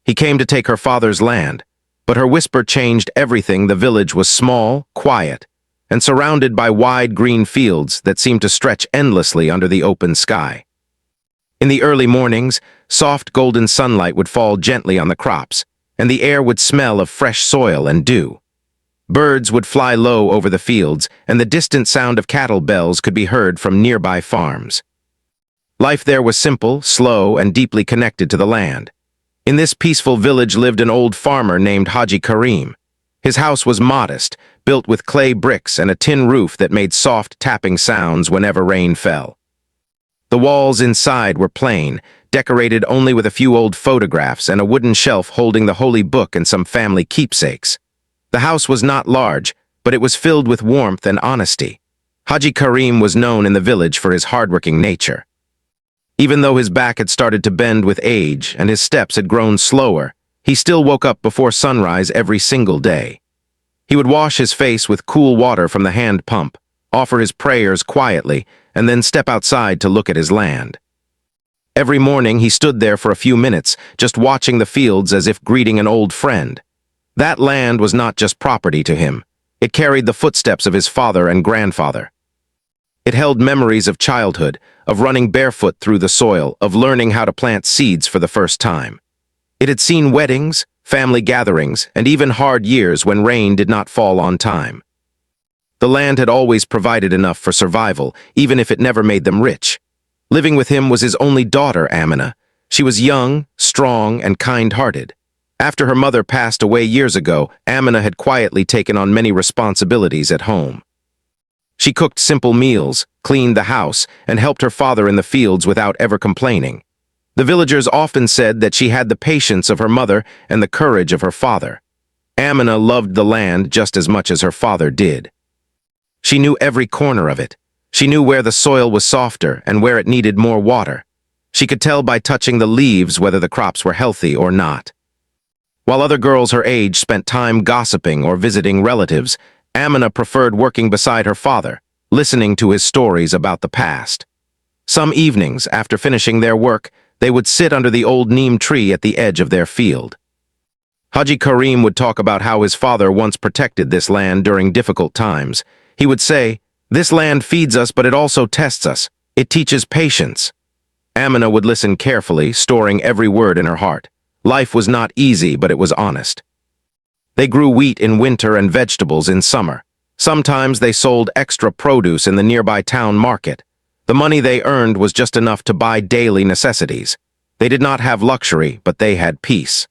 He came to take her father's land, but her whisper changed everything. The village was small, quiet, and surrounded by wide green fields that seemed to stretch endlessly under the open sky. In the early mornings, soft golden sunlight would fall gently on the crops, and the air would smell of fresh soil and dew. Birds would fly low over the fields, and the distant sound of cattle bells could be heard from nearby farms. Life there was simple, slow, and deeply connected to the land. In this peaceful village lived an old farmer named Haji Karim. His house was modest, built with clay bricks and a tin roof that made soft tapping sounds whenever rain fell. The walls inside were plain, decorated only with a few old photographs and a wooden shelf holding the holy book and some family keepsakes. The house was not large, but it was filled with warmth and honesty. Haji Karim was known in the village for his hardworking nature. Even though his back had started to bend with age and his steps had grown slower, he still woke up before sunrise every single day. He would wash his face with cool water from the hand pump, offer his prayers quietly, and then step outside to look at his land. Every morning he stood there for a few minutes, just watching the fields as if greeting an old friend. That land was not just property to him. It carried the footsteps of his father and grandfather. It held memories of childhood, of running barefoot through the soil, of learning how to plant seeds for the first time. It had seen weddings, family gatherings, and even hard years when rain did not fall on time. The land had always provided enough for survival, even if it never made them rich. Living with him was his only daughter, Amina. She was young, strong, and kind-hearted. After her mother passed away years ago, Amina had quietly taken on many responsibilities at home. She cooked simple meals, cleaned the house, and helped her father in the fields without ever complaining. The villagers often said that she had the patience of her mother and the courage of her father. Amina loved the land just as much as her father did. She knew every corner of it. She knew where the soil was softer and where it needed more water. She could tell by touching the leaves whether the crops were healthy or not. While other girls her age spent time gossiping or visiting relatives, Amina preferred working beside her father, listening to his stories about the past. Some evenings, after finishing their work, they would sit under the old neem tree at the edge of their field. Haji Karim would talk about how his father once protected this land during difficult times. He would say, "This land feeds us, but it also tests us. It teaches patience." Amina would listen carefully, storing every word in her heart. Life was not easy, but it was honest. They grew wheat in winter and vegetables in summer. Sometimes they sold extra produce in the nearby town market. The money they earned was just enough to buy daily necessities. They did not have luxury, but they had peace.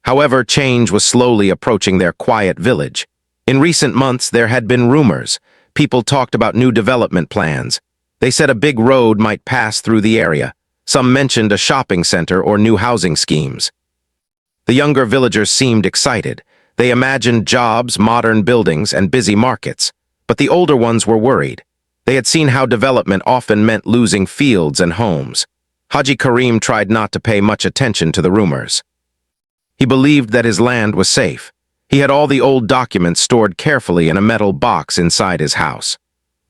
However, change was slowly approaching their quiet village. In recent months, there had been rumors. People talked about new development plans. They said a big road might pass through the area. Some mentioned a shopping center or new housing schemes. The younger villagers seemed excited. They imagined jobs, modern buildings, and busy markets. But the older ones were worried. They had seen how development often meant losing fields and homes. Haji Karim tried not to pay much attention to the rumors. He believed that his land was safe. He had all the old documents stored carefully in a metal box inside his house.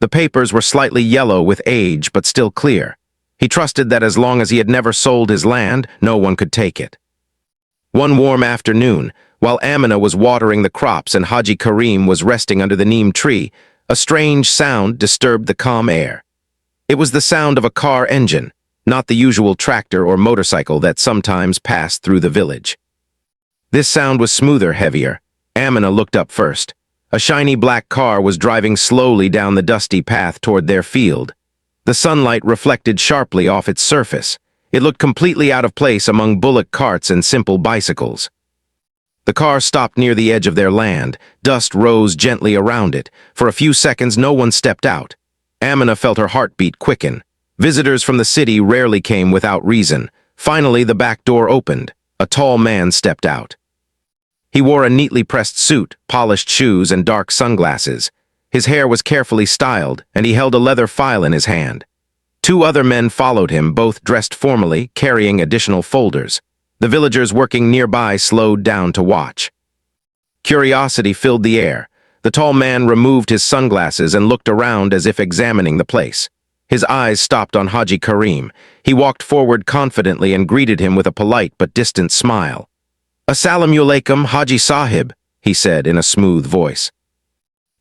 The papers were slightly yellow with age, but still clear. He trusted that as long as he had never sold his land, no one could take it. One warm afternoon, while Amina was watering the crops and Haji Karim was resting under the neem tree, a strange sound disturbed the calm air. It was the sound of a car engine, not the usual tractor or motorcycle that sometimes passed through the village. This sound was smoother, heavier. Amina looked up first. A shiny black car was driving slowly down the dusty path toward their field. The sunlight reflected sharply off its surface. It looked completely out of place among bullock carts and simple bicycles. The car stopped near the edge of their land. Dust rose gently around it. For a few seconds, no one stepped out. Amina felt her heartbeat quicken. Visitors from the city rarely came without reason. Finally, the back door opened. A tall man stepped out. He wore a neatly pressed suit, polished shoes, and dark sunglasses. His hair was carefully styled, and he held a leather file in his hand. Two other men followed him, both dressed formally, carrying additional folders. The villagers working nearby slowed down to watch. Curiosity filled the air. The tall man removed his sunglasses and looked around as if examining the place. His eyes stopped on Haji Karim. He walked forward confidently and greeted him with a polite but distant smile. "Assalamu alaikum, Haji Sahib," he said in a smooth voice.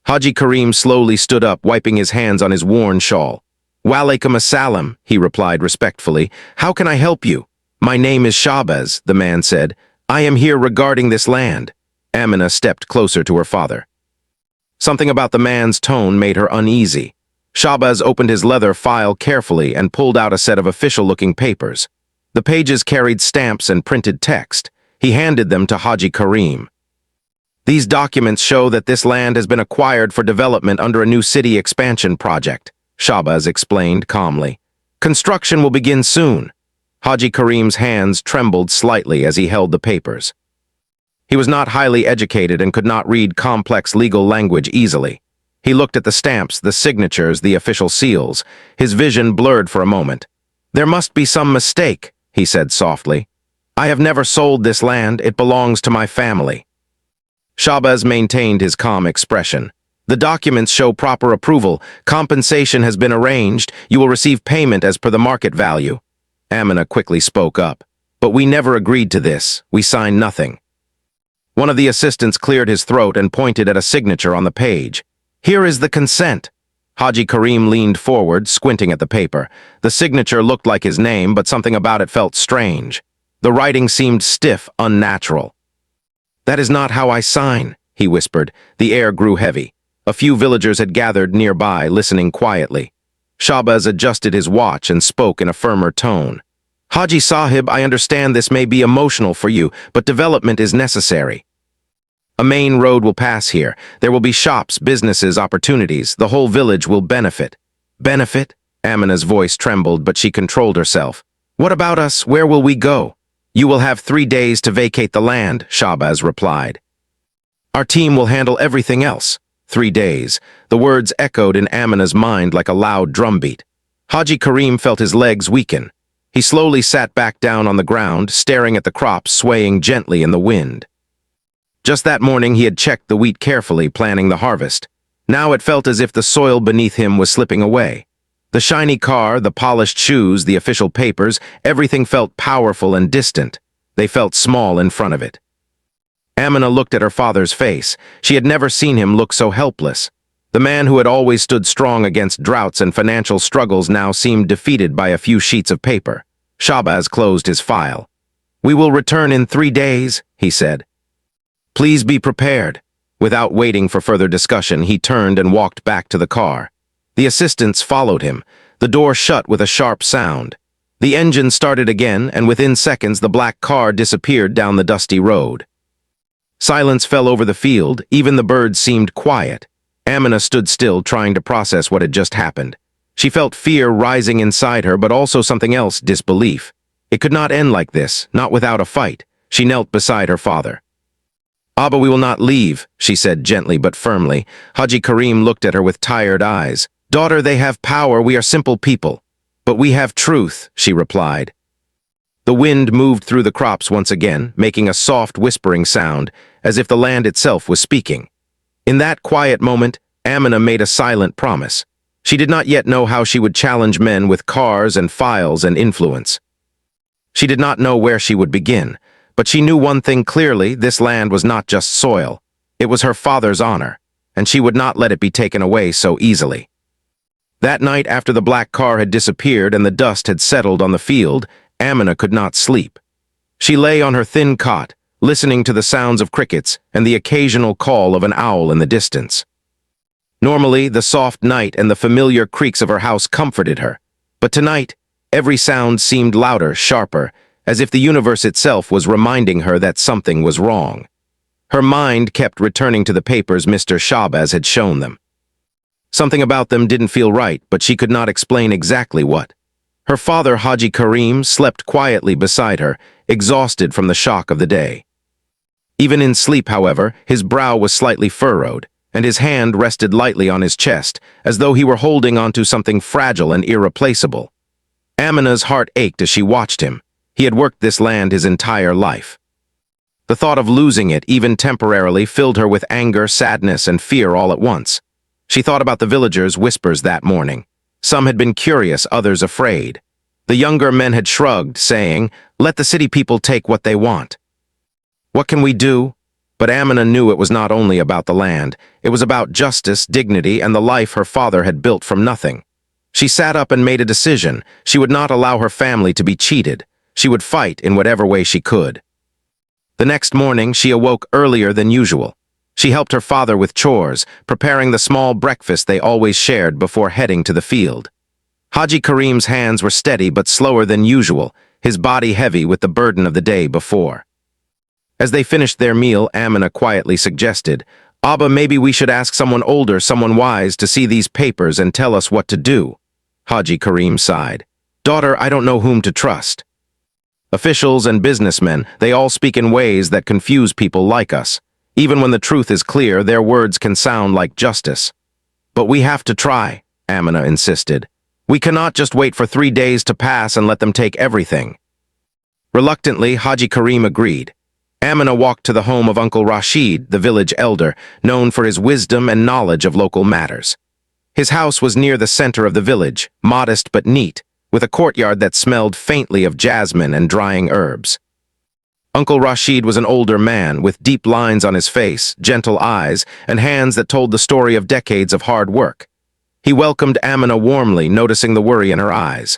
Haji Karim slowly stood up, wiping his hands on his worn shawl. "Walaikum assalam," he replied respectfully. "How can I help you?" "My name is Shahbaz," the man said. "I am here regarding this land." Amina stepped closer to her father. Something about the man's tone made her uneasy. Shahbaz opened his leather file carefully and pulled out a set of official-looking papers. The pages carried stamps and printed text. He handed them to Haji Karim. "These documents show that this land has been acquired for development under a new city expansion project," Shahbaz explained calmly. "Construction will begin soon." Haji Karim's hands trembled slightly as he held the papers. He was not highly educated and could not read complex legal language easily. He looked at the stamps, the signatures, the official seals. His vision blurred for a moment. "There must be some mistake," he said softly. "I have never sold this land. It belongs to my family." Shahbaz maintained his calm expression. "The documents show proper approval. Compensation has been arranged. You will receive payment as per the market value." Amina quickly spoke up. "But we never agreed to this. We signed nothing." One of the assistants cleared his throat and pointed at a signature on the page. "Here is the consent." Haji Karim leaned forward, squinting at the paper. The signature looked like his name, but something about it felt strange. The writing seemed stiff, unnatural. "That is not how I sign," he whispered. The air grew heavy. A few villagers had gathered nearby, listening quietly. Shahbaz adjusted his watch and spoke in a firmer tone. "Haji Sahib, I understand this may be emotional for you, but development is necessary. A main road will pass here. There will be shops, businesses, opportunities. The whole village will benefit." "Benefit?" Amina's voice trembled, but she controlled herself. "What about us? Where will we go?" "You will have 3 days to vacate the land," Shahbaz replied. "Our team will handle everything else." 3 days. The words echoed in Amina's mind like a loud drumbeat. Haji Karim felt his legs weaken. He slowly sat back down on the ground, staring at the crops swaying gently in the wind. Just that morning he had checked the wheat carefully, planning the harvest. Now it felt as if the soil beneath him was slipping away. The shiny car, the polished shoes, the official papers, everything felt powerful and distant. They felt small in front of it. Amina looked at her father's face. She had never seen him look so helpless. The man who had always stood strong against droughts and financial struggles now seemed defeated by a few sheets of paper. Shahbaz closed his file. "We will return in 3 days," he said. "Please be prepared." Without waiting for further discussion, he turned and walked back to the car. The assistants followed him. The door shut with a sharp sound. The engine started again, and within seconds the black car disappeared down the dusty road. Silence fell over the field. Even the birds seemed quiet. Amina stood still, trying to process what had just happened. She felt fear rising inside her, but also something else, disbelief. It could not end like this, not without a fight. She knelt beside her father. "Abba, we will not leave," she said gently but firmly. Haji Karim looked at her with tired eyes. "Daughter, they have power, we are simple people." "But we have truth," she replied. The wind moved through the crops once again, making a soft whispering sound, as if the land itself was speaking. In that quiet moment, Amina made a silent promise. She did not yet know how she would challenge men with cars and files and influence. She did not know where she would begin. But she knew one thing clearly: this land was not just soil. It was her father's honor, and she would not let it be taken away so easily. That night, after the black car had disappeared and the dust had settled on the field, Amina could not sleep. She lay on her thin cot, listening to the sounds of crickets and the occasional call of an owl in the distance. Normally, the soft night and the familiar creaks of her house comforted her. But tonight, every sound seemed louder, sharper, as if the universe itself was reminding her that something was wrong. Her mind kept returning to the papers Mr. Shahbaz had shown them. Something about them didn't feel right, but she could not explain exactly what. Her father, Haji Karim, slept quietly beside her, exhausted from the shock of the day. Even in sleep, however, his brow was slightly furrowed, and his hand rested lightly on his chest, as though he were holding onto something fragile and irreplaceable. Amina's heart ached as she watched him. He had worked this land his entire life. The thought of losing it, even temporarily, filled her with anger, sadness, and fear all at once. She thought about the villagers' whispers that morning. Some had been curious, others afraid. The younger men had shrugged, saying, "Let the city people take what they want." "What can we do?" But Amina knew it was not only about the land. It was about justice, dignity, and the life her father had built from nothing. She sat up and made a decision. She would not allow her family to be cheated. She would fight in whatever way she could. The next morning, she awoke earlier than usual. She helped her father with chores, preparing the small breakfast they always shared before heading to the field. Haji Karim's hands were steady but slower than usual, his body heavy with the burden of the day before. As they finished their meal, Amina quietly suggested, "Abba, maybe we should ask someone older, someone wise, to see these papers and tell us what to do." Haji Karim sighed. "Daughter, I don't know whom to trust. Officials and businessmen, they all speak in ways that confuse people like us. Even when the truth is clear, their words can sound like justice." "But we have to try," Amina insisted. "We cannot just wait for 3 days to pass and let them take everything." Reluctantly, Haji Karim agreed. Amina walked to the home of Uncle Rashid, the village elder, known for his wisdom and knowledge of local matters. His house was near the center of the village, modest but neat, with a courtyard that smelled faintly of jasmine and drying herbs. Uncle Rashid was an older man with deep lines on his face, gentle eyes, and hands that told the story of decades of hard work. He welcomed Amina warmly, noticing the worry in her eyes.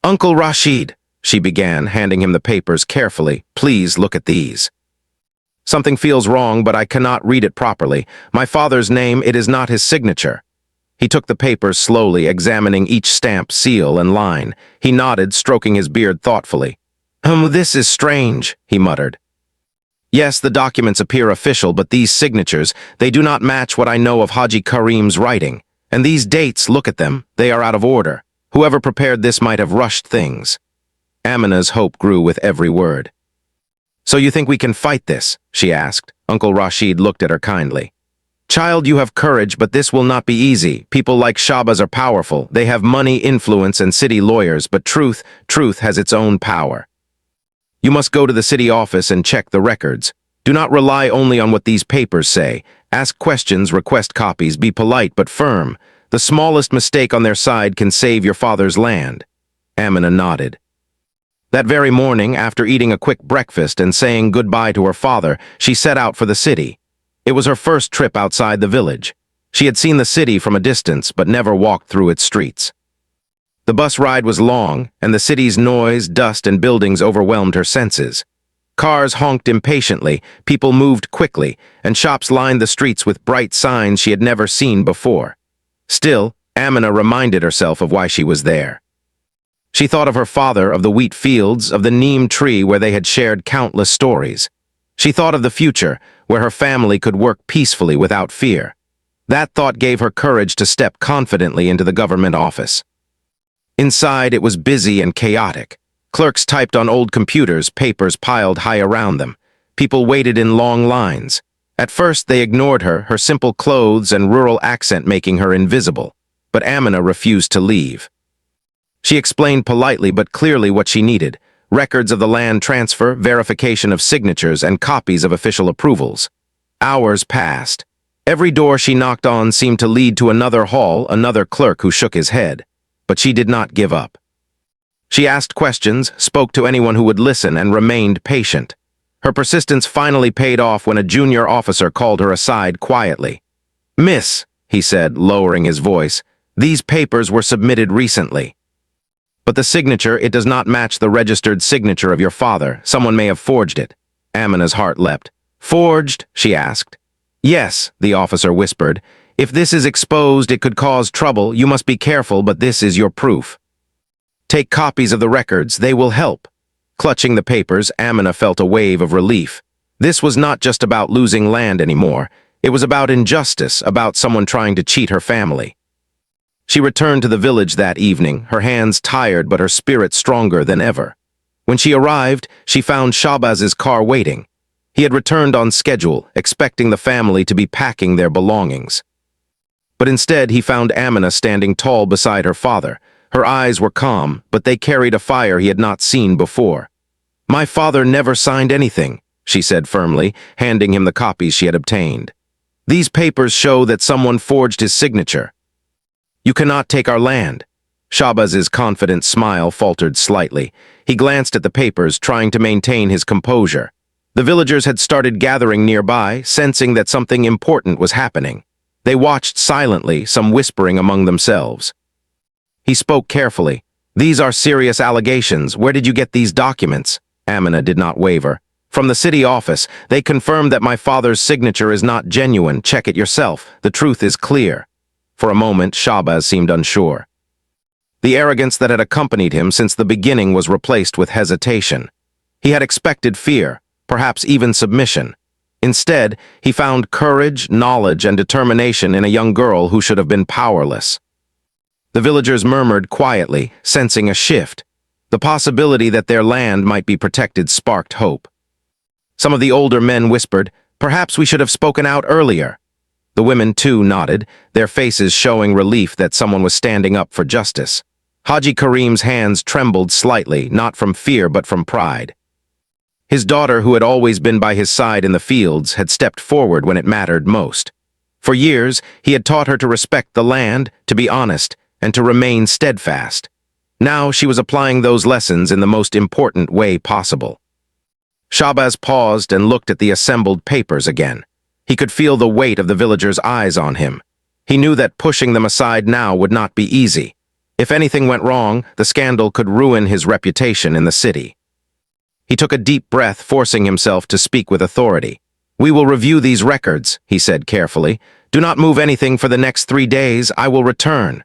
"Uncle Rashid," she began, handing him the papers carefully, "please look at these. Something feels wrong, but I cannot read it properly. My father's name, it is not his signature." He took the papers slowly, examining each stamp, seal, and line. He nodded, stroking his beard thoughtfully. This is strange," he muttered. "Yes, the documents appear official, but these signatures, they do not match what I know of Haji Karim's writing. And these dates, look at them, they are out of order. Whoever prepared this might have rushed things." Amina's hope grew with every word. "So you think we can fight this?" she asked. Uncle Rashid looked at her kindly. "Child, you have courage, but this will not be easy. People like Shabazz are powerful. They have money, influence, and city lawyers, but truth has its own power. You must go to the city office and check the records. Do not rely only on what these papers say. Ask questions, request copies, be polite but firm. The smallest mistake on their side can save your father's land." Amina nodded. That very morning, after eating a quick breakfast and saying goodbye to her father, she set out for the city. It was her first trip outside the village. She had seen the city from a distance, but never walked through its streets. The bus ride was long, and the city's noise, dust, and buildings overwhelmed her senses. Cars honked impatiently, people moved quickly, and shops lined the streets with bright signs she had never seen before. Still, Amina reminded herself of why she was there. She thought of her father, of the wheat fields, of the neem tree where they had shared countless stories. She thought of the future, where her family could work peacefully without fear. That thought gave her courage to step confidently into the government office. Inside, it was busy and chaotic. Clerks typed on old computers, papers piled high around them. People waited in long lines. At first, they ignored her, her simple clothes and rural accent making her invisible. But Amina refused to leave. She explained politely but clearly what she needed: records of the land transfer, verification of signatures, and copies of official approvals. Hours passed. Every door she knocked on seemed to lead to another hall, another clerk who shook his head. But she did not give up. She asked questions, spoke to anyone who would listen, and remained patient. Her persistence finally paid off when a junior officer called her aside quietly. "Miss," he said, lowering his voice, "these papers were submitted recently. But the signature, it does not match the registered signature of your father. Someone may have forged it." Amina's heart leapt. "Forged?" she asked. "Yes," the officer whispered. "If this is exposed, it could cause trouble. You must be careful, but this is your proof. Take copies of the records. They will help." Clutching the papers, Amina felt a wave of relief. This was not just about losing land anymore. It was about injustice, about someone trying to cheat her family. She returned to the village that evening, her hands tired but her spirit stronger than ever. When she arrived, she found Shabazz's car waiting. He had returned on schedule, expecting the family to be packing their belongings. But instead, he found Amina standing tall beside her father. Her eyes were calm, but they carried a fire he had not seen before. "My father never signed anything," she said firmly, handing him the copies she had obtained. "These papers show that someone forged his signature. You cannot take our land." Shahbaz's confident smile faltered slightly. He glanced at the papers, trying to maintain his composure. The villagers had started gathering nearby, sensing that something important was happening. They watched silently, some whispering among themselves. He spoke carefully. "These are serious allegations. Where did you get these documents?" Amina did not waver. "From the city office. They confirmed that my father's signature is not genuine. Check it yourself. The truth is clear." For a moment, Shahbaz seemed unsure. The arrogance that had accompanied him since the beginning was replaced with hesitation. He had expected fear, perhaps even submission. Instead, he found courage, knowledge, and determination in a young girl who should have been powerless. The villagers murmured quietly, sensing a shift. The possibility that their land might be protected sparked hope. Some of the older men whispered, "Perhaps we should have spoken out earlier." The women, too, nodded, their faces showing relief that someone was standing up for justice. Haji Karim's hands trembled slightly, not from fear but from pride. His daughter, who had always been by his side in the fields, had stepped forward when it mattered most. For years, he had taught her to respect the land, to be honest, and to remain steadfast. Now she was applying those lessons in the most important way possible. Shahbaz paused and looked at the assembled papers again. He could feel the weight of the villagers' eyes on him. He knew that pushing them aside now would not be easy. If anything went wrong, the scandal could ruin his reputation in the city. He took a deep breath, forcing himself to speak with authority. "We will review these records," he said carefully. "Do not move anything for the next 3 days. I will return."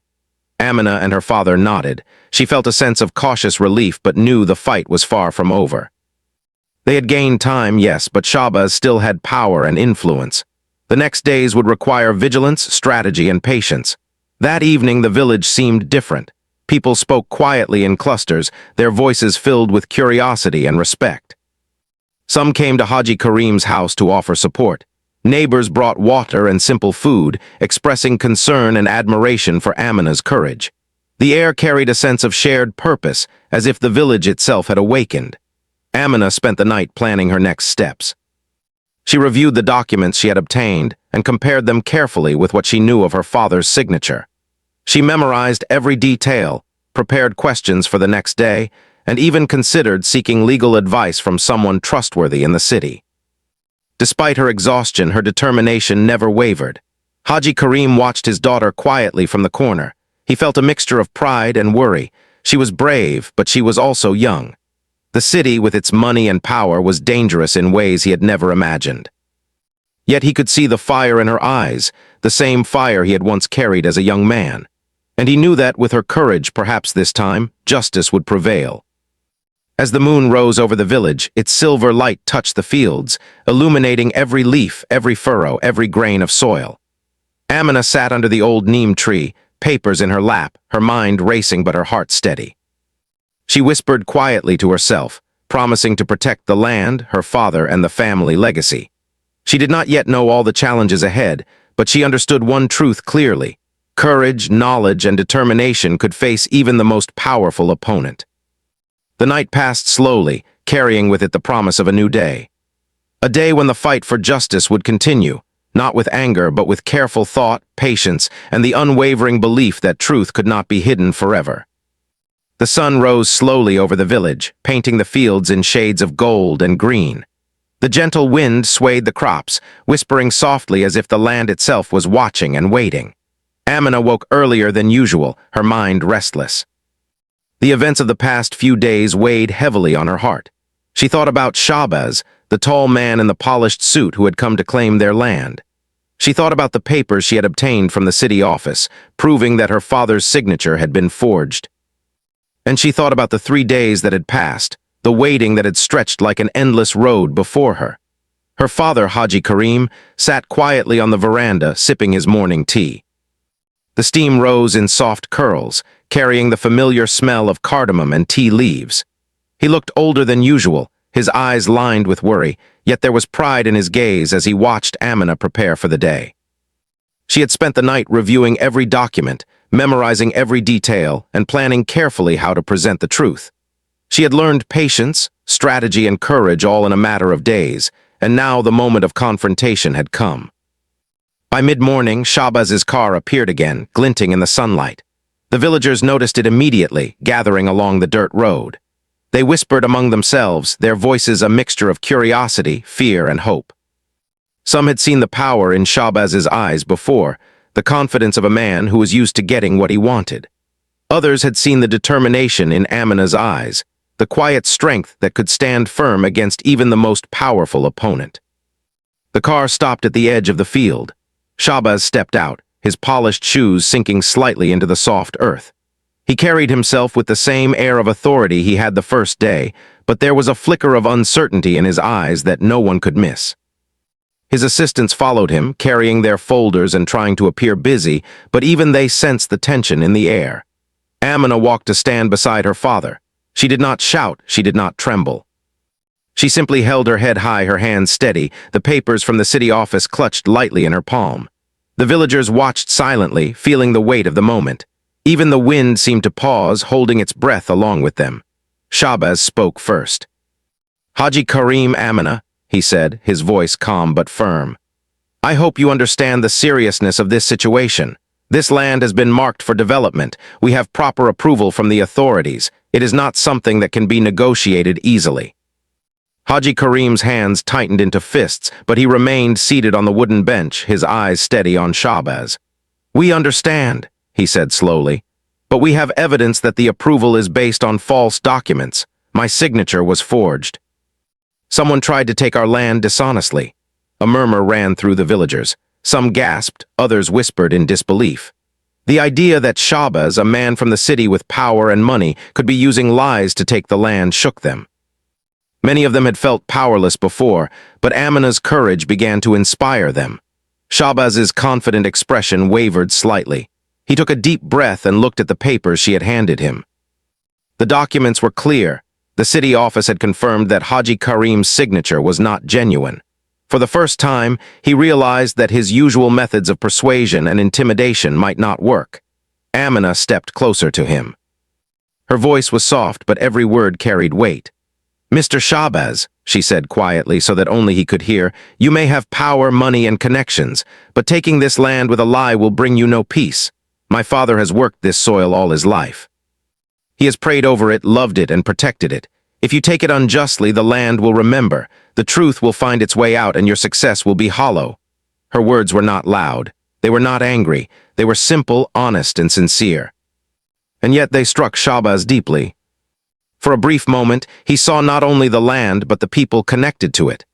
Amina and her father nodded. She felt a sense of cautious relief but knew the fight was far from over. They had gained time, yes, but Shahbaz still had power and influence. The next days would require vigilance, strategy, and patience. That evening the village seemed different. People spoke quietly in clusters, their voices filled with curiosity and respect. Some came to Haji Karim's house to offer support. Neighbors brought water and simple food, expressing concern and admiration for Amina's courage. The air carried a sense of shared purpose, as if the village itself had awakened. Amina spent the night planning her next steps. She reviewed the documents she had obtained and compared them carefully with what she knew of her father's signature. She memorized every detail, prepared questions for the next day, and even considered seeking legal advice from someone trustworthy in the city. Despite her exhaustion, her determination never wavered. Haji Karim watched his daughter quietly from the corner. He felt a mixture of pride and worry. She was brave, but she was also young. The city, with its money and power, was dangerous in ways he had never imagined. Yet he could see the fire in her eyes, the same fire he had once carried as a young man. And he knew that, with her courage, perhaps this time, justice would prevail. As the moon rose over the village, its silver light touched the fields, illuminating every leaf, every furrow, every grain of soil. Amina sat under the old neem tree, papers in her lap, her mind racing but her heart steady. She whispered quietly to herself, promising to protect the land, her father, and the family legacy. She did not yet know all the challenges ahead, but she understood one truth clearly. Courage, knowledge, and determination could face even the most powerful opponent. The night passed slowly, carrying with it the promise of a new day. A day when the fight for justice would continue, not with anger but with careful thought, patience, and the unwavering belief that truth could not be hidden forever. The sun rose slowly over the village, painting the fields in shades of gold and green. The gentle wind swayed the crops, whispering softly as if the land itself was watching and waiting. Amina woke earlier than usual, her mind restless. The events of the past few days weighed heavily on her heart. She thought about Shahbaz, the tall man in the polished suit who had come to claim their land. She thought about the papers she had obtained from the city office, proving that her father's signature had been forged. And she thought about the 3 days that had passed, the waiting that had stretched like an endless road before her. Her father, Haji Karim, sat quietly on the veranda, sipping his morning tea. The steam rose in soft curls, carrying the familiar smell of cardamom and tea leaves. He looked older than usual, his eyes lined with worry, yet there was pride in his gaze as he watched Amina prepare for the day. She had spent the night reviewing every document, memorizing every detail, and planning carefully how to present the truth. She had learned patience, strategy, and courage all in a matter of days, and now the moment of confrontation had come. By mid-morning, Shahbaz's car appeared again, glinting in the sunlight. The The villagers noticed it immediately, gathering along the dirt road. They whispered among themselves, their voices a mixture of curiosity, fear, and hope. Some had seen the power in Shahbaz's eyes before, the confidence of a man who was used to getting what he wanted. Others had seen the determination in Amina's eyes, the quiet strength that could stand firm against even the most powerful opponent. The car stopped at the edge of the field. Shahbaz stepped out, his polished shoes sinking slightly into the soft earth. He carried himself with the same air of authority he had the first day, but there was a flicker of uncertainty in his eyes that no one could miss. His assistants followed him, carrying their folders and trying to appear busy, but even they sensed the tension in the air. Amina walked to stand beside her father. She did not shout, she did not tremble. She simply held her head high, her hands steady, the papers from the city office clutched lightly in her palm. The villagers watched silently, feeling the weight of the moment. Even the wind seemed to pause, holding its breath along with them. Shahbaz spoke first. "Haji Karim Amina," he said, his voice calm but firm. "I hope you understand the seriousness of this situation. This land has been marked for development. We have proper approval from the authorities. It is not something that can be negotiated easily." Haji Karim's hands tightened into fists, but he remained seated on the wooden bench, his eyes steady on Shahbaz. "We understand," he said slowly, "but we have evidence that the approval is based on false documents. My signature was forged. Someone tried to take our land dishonestly." A murmur ran through the villagers. Some gasped, others whispered in disbelief. The idea that Shahbaz, a man from the city with power and money, could be using lies to take the land shook them. Many of them had felt powerless before, but Amina's courage began to inspire them. Shahbaz's confident expression wavered slightly. He took a deep breath and looked at the papers she had handed him. The documents were clear. The city office had confirmed that Haji Karim's signature was not genuine. For the first time, he realized that his usual methods of persuasion and intimidation might not work. Amina stepped closer to him. Her voice was soft, but every word carried weight. "Mr. Shahbaz," she said quietly so that only he could hear, "you may have power, money, and connections, but taking this land with a lie will bring you no peace. My father has worked this soil all his life. He has prayed over it, loved it, and protected it. If you take it unjustly, the land will remember. The truth will find its way out, and your success will be hollow." Her words were not loud. They were not angry. They were simple, honest, and sincere. And yet they struck Shahbaz deeply. For a brief moment, he saw not only the land, but the people connected to it.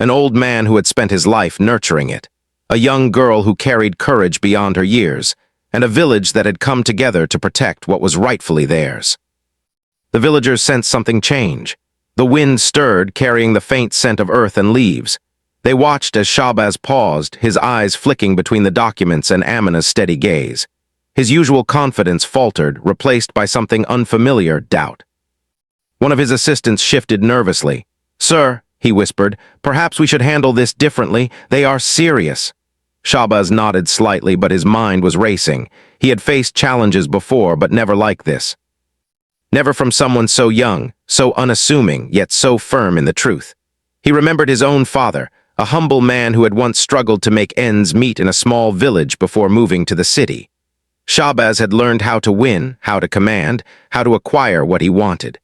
An old man who had spent his life nurturing it. A young girl who carried courage beyond her years. And a village that had come together to protect what was rightfully theirs. The villagers sensed something change. The wind stirred, carrying the faint scent of earth and leaves. They watched as Shahbaz paused, his eyes flicking between the documents and Amina's steady gaze. His usual confidence faltered, replaced by something unfamiliar, doubt. One of his assistants shifted nervously. "Sir," he whispered, "perhaps we should handle this differently. They are serious." Shahbaz nodded slightly, but his mind was racing. He had faced challenges before, but never like this. Never from someone so young, so unassuming, yet so firm in the truth. He remembered his own father, a humble man who had once struggled to make ends meet in a small village before moving to the city. Shahbaz had learned how to win, how to command, how to acquire what he wanted.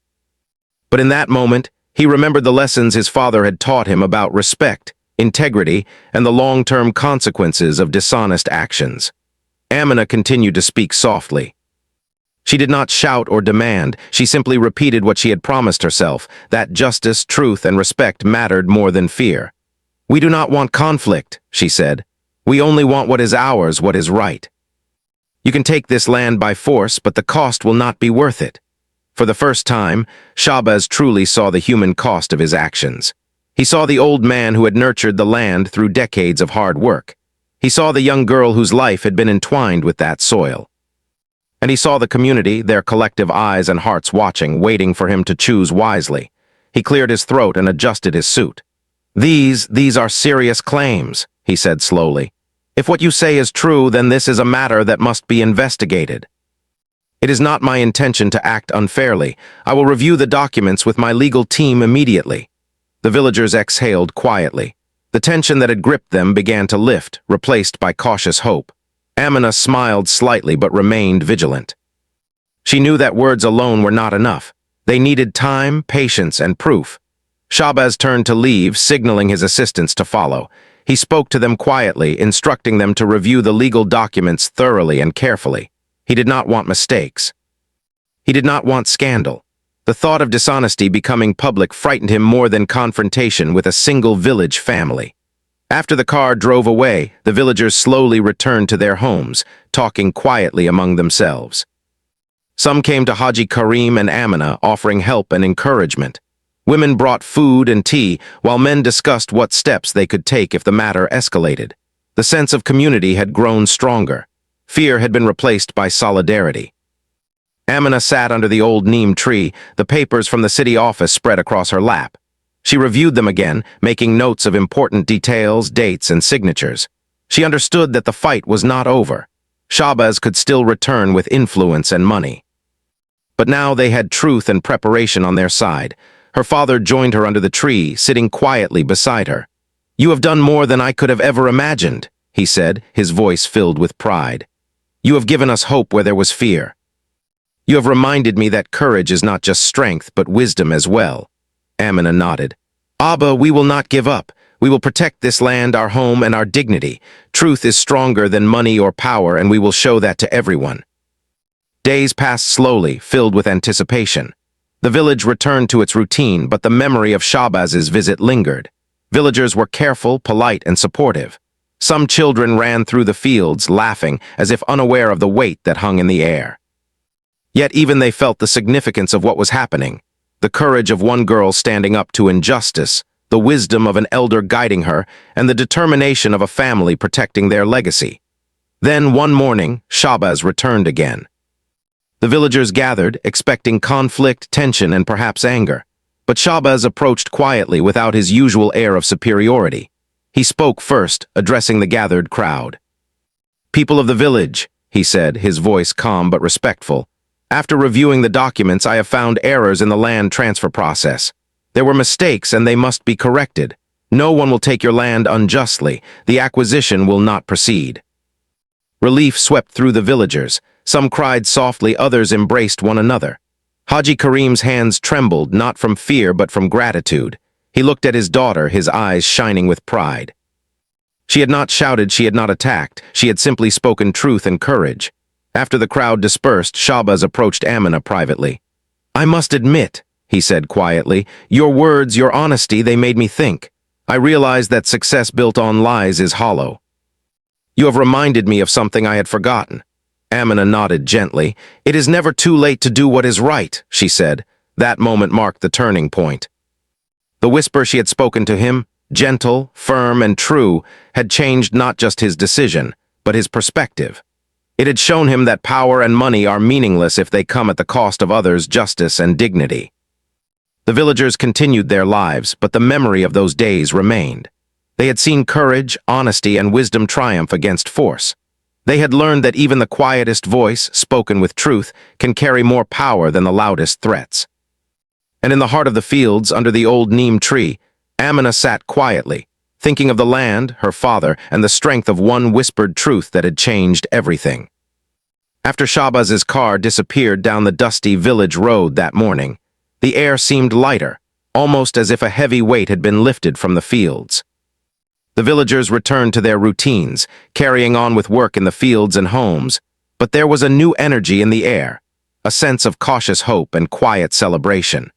But in that moment, he remembered the lessons his father had taught him about respect, integrity, and the long-term consequences of dishonest actions. Amina continued to speak softly. She did not shout or demand, she simply repeated what she had promised herself, that justice, truth, and respect mattered more than fear. "We do not want conflict," she said. "We only want what is ours, what is right. You can take this land by force, but the cost will not be worth it." For the first time, Shahbaz truly saw the human cost of his actions. He saw the old man who had nurtured the land through decades of hard work. He saw the young girl whose life had been entwined with that soil. And he saw the community, their collective eyes and hearts watching, waiting for him to choose wisely. He cleared his throat and adjusted his suit. These are serious claims," he said slowly. "If what you say is true, then this is a matter that must be investigated. It is not my intention to act unfairly. I will review the documents with my legal team immediately." The villagers exhaled quietly. The tension that had gripped them began to lift, replaced by cautious hope. Amina smiled slightly but remained vigilant. She knew that words alone were not enough. They needed time, patience, and proof. Shabazz turned to leave, signaling his assistants to follow. He spoke to them quietly, instructing them to review the legal documents thoroughly and carefully. He did not want mistakes. He did not want scandal. The thought of dishonesty becoming public frightened him more than confrontation with a single village family. After the car drove away, the villagers slowly returned to their homes, talking quietly among themselves. Some came to Haji Karim and Amina, offering help and encouragement. Women brought food and tea, while men discussed what steps they could take if the matter escalated. The sense of community had grown stronger. Fear had been replaced by solidarity. Amina sat under the old neem tree, the papers from the city office spread across her lap. She reviewed them again, making notes of important details, dates, and signatures. She understood that the fight was not over. Shabazz could still return with influence and money. But now they had truth and preparation on their side. Her father joined her under the tree, sitting quietly beside her. "You have done more than I could have ever imagined," he said, his voice filled with pride. "You have given us hope where there was fear. You have reminded me that courage is not just strength, but wisdom as well." Amina nodded. "Abba, we will not give up. We will protect this land, our home, and our dignity. Truth is stronger than money or power, and we will show that to everyone." Days passed slowly, filled with anticipation. The village returned to its routine, but the memory of Shabazz's visit lingered. Villagers were careful, polite, and supportive. Some children ran through the fields, laughing, as if unaware of the weight that hung in the air. Yet even they felt the significance of what was happening. The courage of one girl standing up to injustice, the wisdom of an elder guiding her, and the determination of a family protecting their legacy. Then, one morning, Shabazz returned again. The villagers gathered, expecting conflict, tension, and perhaps anger. But Shabazz approached quietly without his usual air of superiority. He spoke first, addressing the gathered crowd. "People of the village," he said, his voice calm but respectful. "After reviewing the documents, I have found errors in the land transfer process. There were mistakes and they must be corrected. No one will take your land unjustly. The acquisition will not proceed." Relief swept through the villagers. Some cried softly, others embraced one another. Haji Karim's hands trembled, not from fear but from gratitude. He looked at his daughter, his eyes shining with pride. She had not shouted, she had not attacked. She had simply spoken truth and courage. After the crowd dispersed, Shabazz approached Amina privately. "I must admit," he said quietly, "your words, your honesty, they made me think. I realized that success built on lies is hollow. You have reminded me of something I had forgotten." Amina nodded gently. "It is never too late to do what is right," she said. That moment marked the turning point. The whisper she had spoken to him, gentle, firm, and true, had changed not just his decision, but his perspective. It had shown him that power and money are meaningless if they come at the cost of others' justice and dignity. The villagers continued their lives, but the memory of those days remained. They had seen courage, honesty, and wisdom triumph against force. They had learned that even the quietest voice, spoken with truth, can carry more power than the loudest threats. And in the heart of the fields, under the old neem tree, Amina sat quietly, thinking of the land, her father, and the strength of one whispered truth that had changed everything. After Shabazz's car disappeared down the dusty village road that morning, the air seemed lighter, almost as if a heavy weight had been lifted from the fields. The villagers returned to their routines, carrying on with work in the fields and homes, but there was a new energy in the air, a sense of cautious hope and quiet celebration.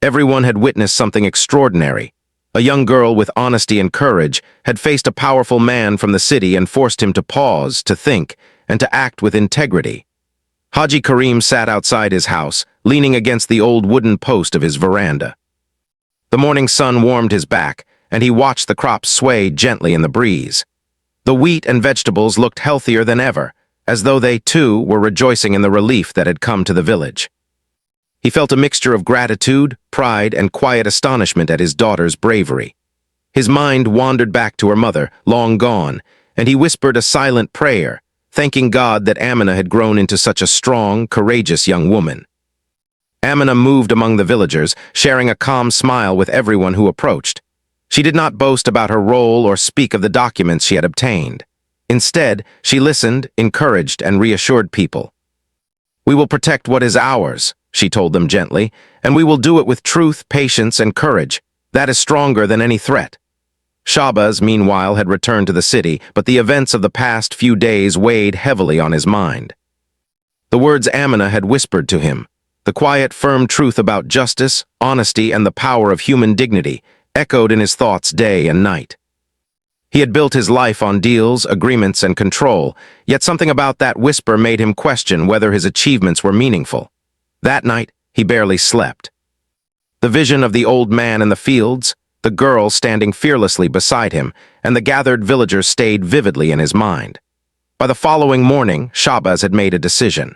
Everyone had witnessed something extraordinary. A young girl with honesty and courage had faced a powerful man from the city and forced him to pause, to think, and to act with integrity. Haji Karim sat outside his house, leaning against the old wooden post of his veranda. The morning sun warmed his back, and he watched the crops sway gently in the breeze. The wheat and vegetables looked healthier than ever, as though they, too, were rejoicing in the relief that had come to the village. He felt a mixture of gratitude, pride, and quiet astonishment at his daughter's bravery. His mind wandered back to her mother, long gone, and he whispered a silent prayer, thanking God that Amina had grown into such a strong, courageous young woman. Amina moved among the villagers, sharing a calm smile with everyone who approached. She did not boast about her role or speak of the documents she had obtained. Instead, she listened, encouraged, and reassured people. "We will protect what is ours," she told them gently, "and we will do it with truth, patience, and courage. That is stronger than any threat." Shabazz, meanwhile, had returned to the city, but the events of the past few days weighed heavily on his mind. The words Amina had whispered to him, the quiet, firm truth about justice, honesty, and the power of human dignity, echoed in his thoughts day and night. He had built his life on deals, agreements, and control, yet something about that whisper made him question whether his achievements were meaningful. That night, he barely slept. The vision of the old man in the fields, the girl standing fearlessly beside him, and the gathered villagers stayed vividly in his mind. By the following morning, Shabazz had made a decision.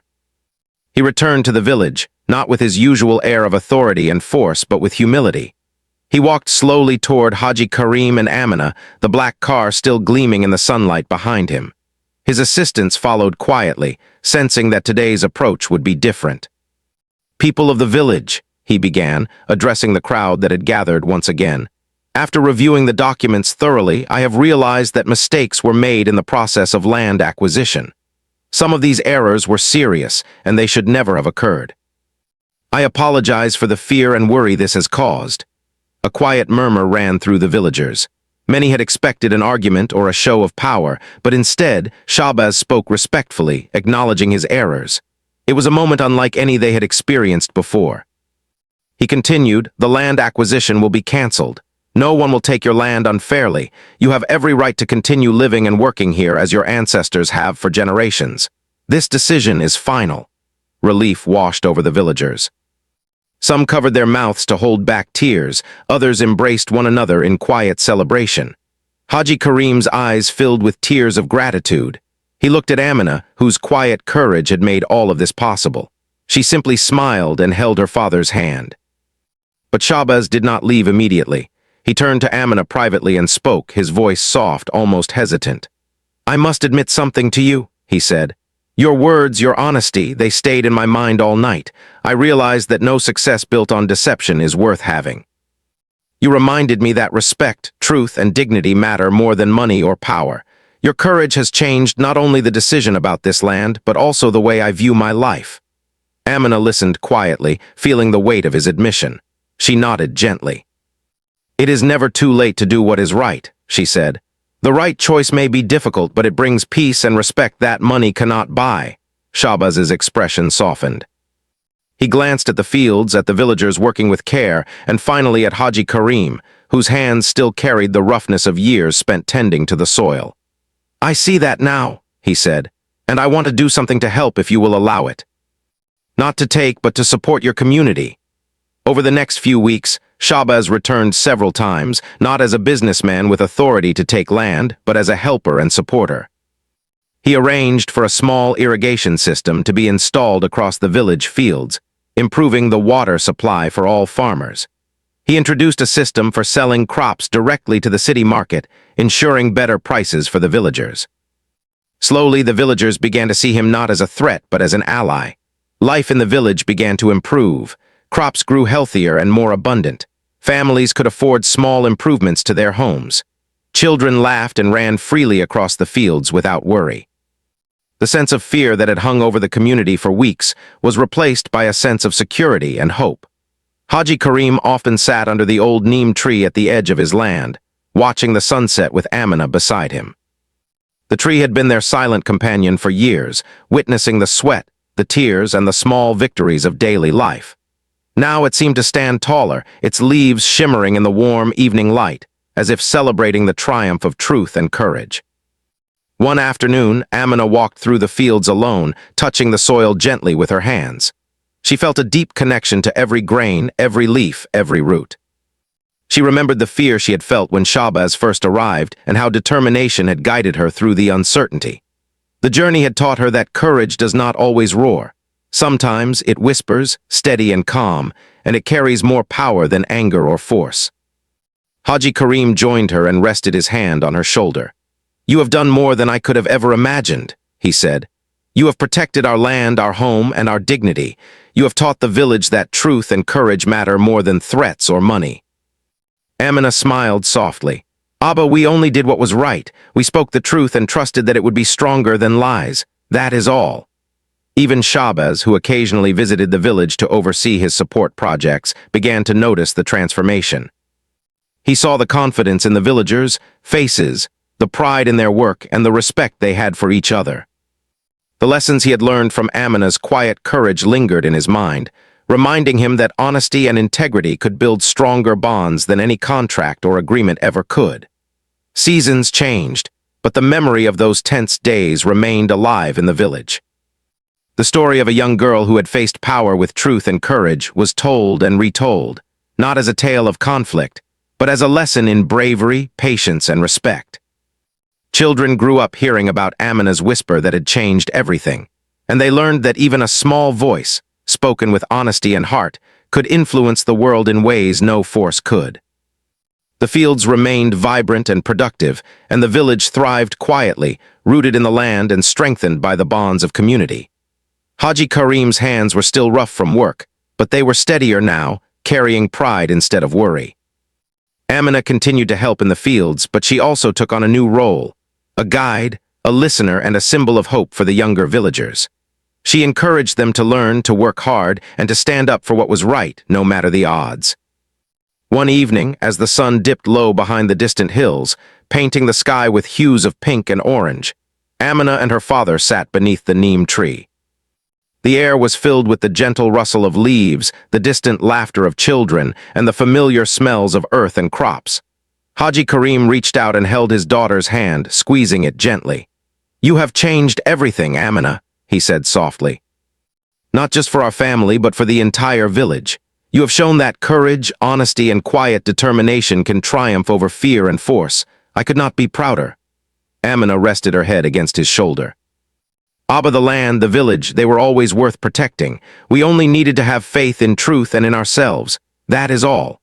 He returned to the village, not with his usual air of authority and force, but with humility. He walked slowly toward Haji Karim and Amina, the black car still gleaming in the sunlight behind him. His assistants followed quietly, sensing that today's approach would be different. "People of the village," he began, addressing the crowd that had gathered once again. "After reviewing the documents thoroughly, I have realized that mistakes were made in the process of land acquisition. Some of these errors were serious, and they should never have occurred. I apologize for the fear and worry this has caused." A quiet murmur ran through the villagers. Many had expected an argument or a show of power, but instead, Shabazz spoke respectfully, acknowledging his errors. It was a moment unlike any they had experienced before. He continued, "The land acquisition will be cancelled. No one will take your land unfairly. You have every right to continue living and working here as your ancestors have for generations. This decision is final." Relief washed over the villagers. Some covered their mouths to hold back tears, others embraced one another in quiet celebration. Haji Karim's eyes filled with tears of gratitude. He looked at Amina, whose quiet courage had made all of this possible. She simply smiled and held her father's hand. But Shabazz did not leave immediately. He turned to Amina privately and spoke, his voice soft, almost hesitant. "I must admit something to you," he said. "Your words, your honesty, they stayed in my mind all night. I realized that no success built on deception is worth having. You reminded me that respect, truth, and dignity matter more than money or power. Your courage has changed not only the decision about this land, but also the way I view my life." Amina listened quietly, feeling the weight of his admission. She nodded gently. "It is never too late to do what is right," she said. "The right choice may be difficult, but it brings peace and respect that money cannot buy." Shabazz's expression softened. He glanced at the fields, at the villagers working with care, and finally at Haji Karim, whose hands still carried the roughness of years spent tending to the soil. "I see that now," he said, "and I want to do something to help if you will allow it. Not to take, but to support your community." Over the next few weeks, Shabazz returned several times, not as a businessman with authority to take land, but as a helper and supporter. He arranged for a small irrigation system to be installed across the village fields, improving the water supply for all farmers. He introduced a system for selling crops directly to the city market, ensuring better prices for the villagers. Slowly, the villagers began to see him not as a threat, but as an ally. Life in the village began to improve. Crops grew healthier and more abundant. Families could afford small improvements to their homes. Children laughed and ran freely across the fields without worry. The sense of fear that had hung over the community for weeks was replaced by a sense of security and hope. Haji Karim often sat under the old neem tree at the edge of his land, watching the sunset with Amina beside him. The tree had been their silent companion for years, witnessing the sweat, the tears, and the small victories of daily life. Now it seemed to stand taller, its leaves shimmering in the warm evening light, as if celebrating the triumph of truth and courage. One afternoon, Amina walked through the fields alone, touching the soil gently with her hands. She felt a deep connection to every grain, every leaf, every root. She remembered the fear she had felt when Shabazz first arrived and how determination had guided her through the uncertainty. The journey had taught her that courage does not always roar. Sometimes it whispers, steady and calm, and it carries more power than anger or force. Haji Karim joined her and rested his hand on her shoulder. "You have done more than I could have ever imagined," he said. "You have protected our land, our home, and our dignity. You have taught the village that truth and courage matter more than threats or money." Amina smiled softly. "Abba, we only did what was right. We spoke the truth and trusted that it would be stronger than lies. That is all." Even Shabazz, who occasionally visited the village to oversee his support projects, began to notice the transformation. He saw the confidence in the villagers' faces, the pride in their work, and the respect they had for each other. The lessons he had learned from Amina's quiet courage lingered in his mind, reminding him that honesty and integrity could build stronger bonds than any contract or agreement ever could. Seasons changed, but the memory of those tense days remained alive in the village. The story of a young girl who had faced power with truth and courage was told and retold, not as a tale of conflict, but as a lesson in bravery, patience, and respect. Children grew up hearing about Amina's whisper that had changed everything, and they learned that even a small voice, spoken with honesty and heart, could influence the world in ways no force could. The fields remained vibrant and productive, and the village thrived quietly, rooted in the land and strengthened by the bonds of community. Haji Karim's hands were still rough from work, but they were steadier now, carrying pride instead of worry. Amina continued to help in the fields, but she also took on a new role, a guide, a listener, and a symbol of hope for the younger villagers. She encouraged them to learn, to work hard, and to stand up for what was right, no matter the odds. One evening, as the sun dipped low behind the distant hills, painting the sky with hues of pink and orange, Amina and her father sat beneath the neem tree. The air was filled with the gentle rustle of leaves, the distant laughter of children, and the familiar smells of earth and crops. Haji Karim reached out and held his daughter's hand, squeezing it gently. "You have changed everything, Amina," he said softly. "Not just for our family, but for the entire village. You have shown that courage, honesty, and quiet determination can triumph over fear and force. I could not be prouder." Amina rested her head against his shoulder. "Abba, the land, the village, they were always worth protecting. We only needed to have faith in truth and in ourselves. That is all."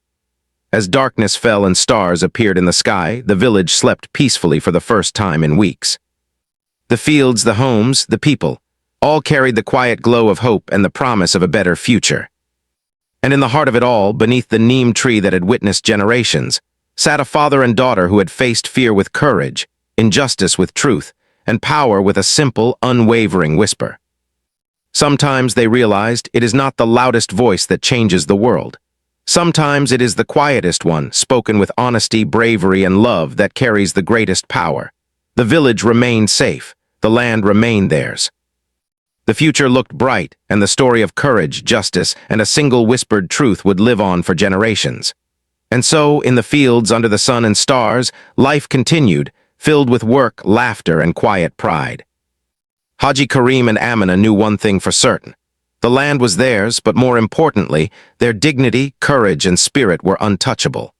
As darkness fell and stars appeared in the sky, the village slept peacefully for the first time in weeks. The fields, the homes, the people, all carried the quiet glow of hope and the promise of a better future. And in the heart of it all, beneath the neem tree that had witnessed generations, sat a father and daughter who had faced fear with courage, injustice with truth, and power with a simple, unwavering whisper. Sometimes, they realized, it is not the loudest voice that changes the world. Sometimes it is the quietest one, spoken with honesty, bravery, and love, that carries the greatest power. The village remained safe. The land remained theirs. The future looked bright, and the story of courage, justice, and a single whispered truth would live on for generations. And so, in the fields under the sun and stars, life continued, filled with work, laughter, and quiet pride. Haji Karim and Amina knew one thing for certain. The land was theirs, but more importantly, their dignity, courage, and spirit were untouchable.